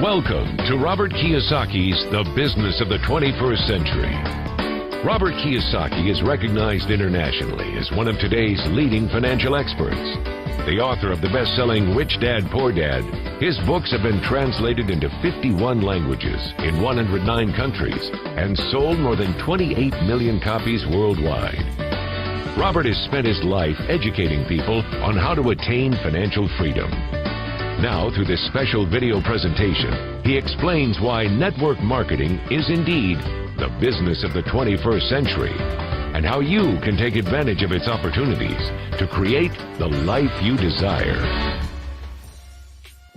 Welcome to Robert Kiyosaki's The Business of the 21st Century. Robert Kiyosaki is recognized internationally as one of today's leading financial experts. The author of the best-selling Rich Dad, Poor Dad, his books have been translated into 51 languages in 109 countries and sold more than 28 million copies worldwide. Robert has spent his life educating people on how to attain financial freedom. Now, through this special video presentation, he explains why network marketing is indeed the business of the 21st century, and how you can take advantage of its opportunities to create the life you desire.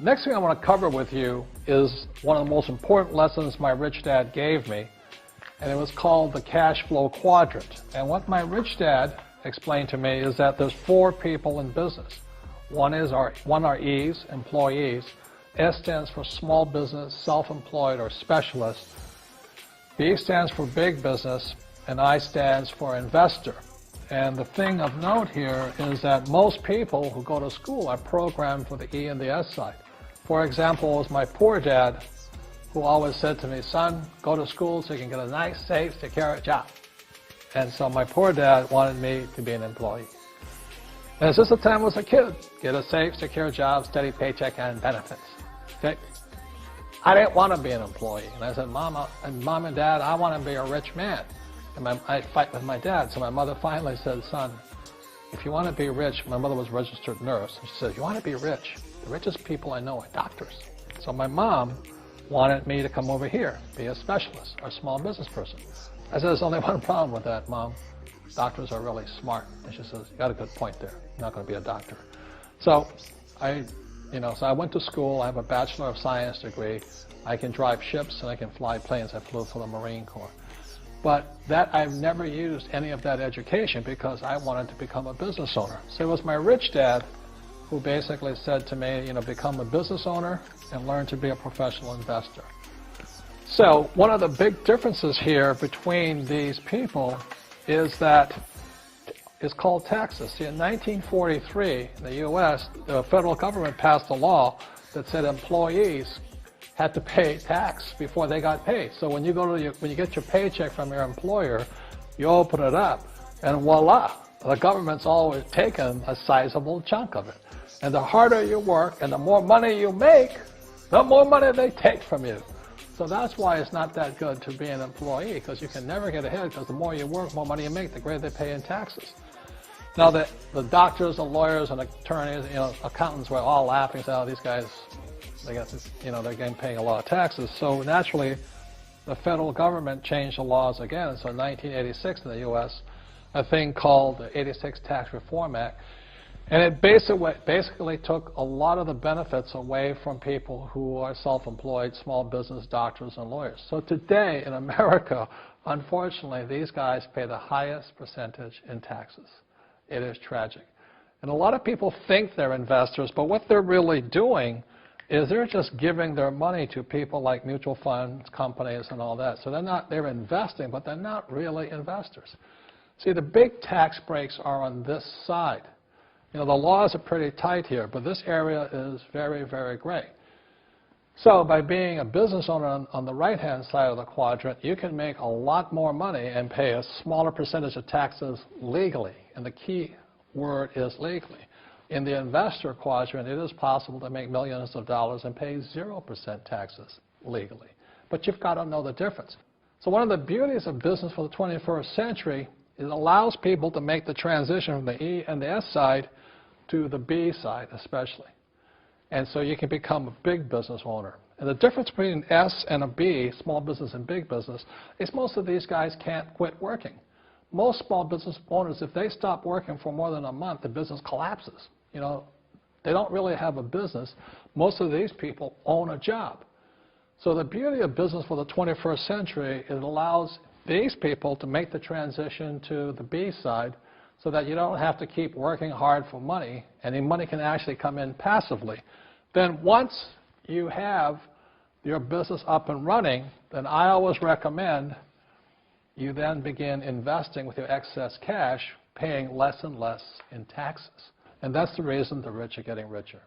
Next thing I want to cover with you is one of the most important lessons my rich dad gave me, and it was called the cash flow quadrant. And what my rich dad explained to me is that there's four people in business. One are E's, employees. S stands for small business, self-employed, or specialist. B stands for big business, and I stands for investor. And the thing of note here is that most people who go to school are programmed for the E and the S side. For example, it was my poor dad who always said to me, son, go to school so you can get a nice, safe, secure job. And so my poor dad wanted me to be an employee. And since the time I was a kid, get a safe, secure job, steady paycheck, and benefits. Okay? I didn't want to be an employee. And I said, Mom and Dad, I want to be a rich man. And I fight with my dad. So my mother finally said, son, if you want to be rich, my mother was a registered nurse. And she said, if you want to be rich, the richest people I know are doctors. So my mom wanted me to come over here, be a specialist or a small business person. I said, there's only one problem with that, Mom. Doctors are really smart. And she says, you got a good point there. You're not going to be a doctor. So I went to school. I have a Bachelor of Science degree. I can drive ships and I can fly planes. I flew for the Marine Corps. But I've never used any of that education because I wanted to become a business owner. So it was my rich dad who basically said to me, become a business owner and learn to be a professional investor. So one of the big differences here between these people is that it's called taxes. See, in 1943, in the U.S., the federal government passed a law that said employees had to pay tax before they got paid. So when you get your paycheck from your employer, you open it up, and voila, the government's always taken a sizable chunk of it. And the harder you work and the more money you make, the more money they take from you. So that's why it's not that good to be an employee, because you can never get ahead, because the more you work, more money you make, the greater they pay in taxes. Now, the doctors, the lawyers, and attorneys, accountants were all laughing, saying, oh, these guys, they're getting paying a lot of taxes. So naturally, the federal government changed the laws again. So in 1986 in the U.S., a thing called the 86 Tax Reform Act, and it basically took a lot of the benefits away from people who are self-employed, small business, doctors, and lawyers. So today in America, unfortunately, these guys pay the highest percentage in taxes. It is tragic. And a lot of people think they're investors, but what they're really doing is they're just giving their money to people like mutual funds, companies, and all that. So they're investing, but they're not really investors. See, the big tax breaks are on this side. The laws are pretty tight here, but this area is very, very gray. So by being a business owner on the right-hand side of the quadrant, you can make a lot more money and pay a smaller percentage of taxes legally. And the key word is legally. In the investor quadrant, it is possible to make millions of dollars and pay 0% taxes legally. But you've got to know the difference. So one of the beauties of business for the 21st century is it allows people to make the transition from the E and the S side to the B side especially. And so you can become a big business owner. And the difference between S and a B, small business and big business, is most of these guys can't quit working. Most small business owners, if they stop working for more than a month, the business collapses. They don't really have a business. Most of these people own a job. So the beauty of business for the 21st century is it allows these people to make the transition to the B side so that you don't have to keep working hard for money, and the money can actually come in passively. Then once you have your business up and running, then I always recommend you then begin investing with your excess cash, paying less and less in taxes. And that's the reason the rich are getting richer.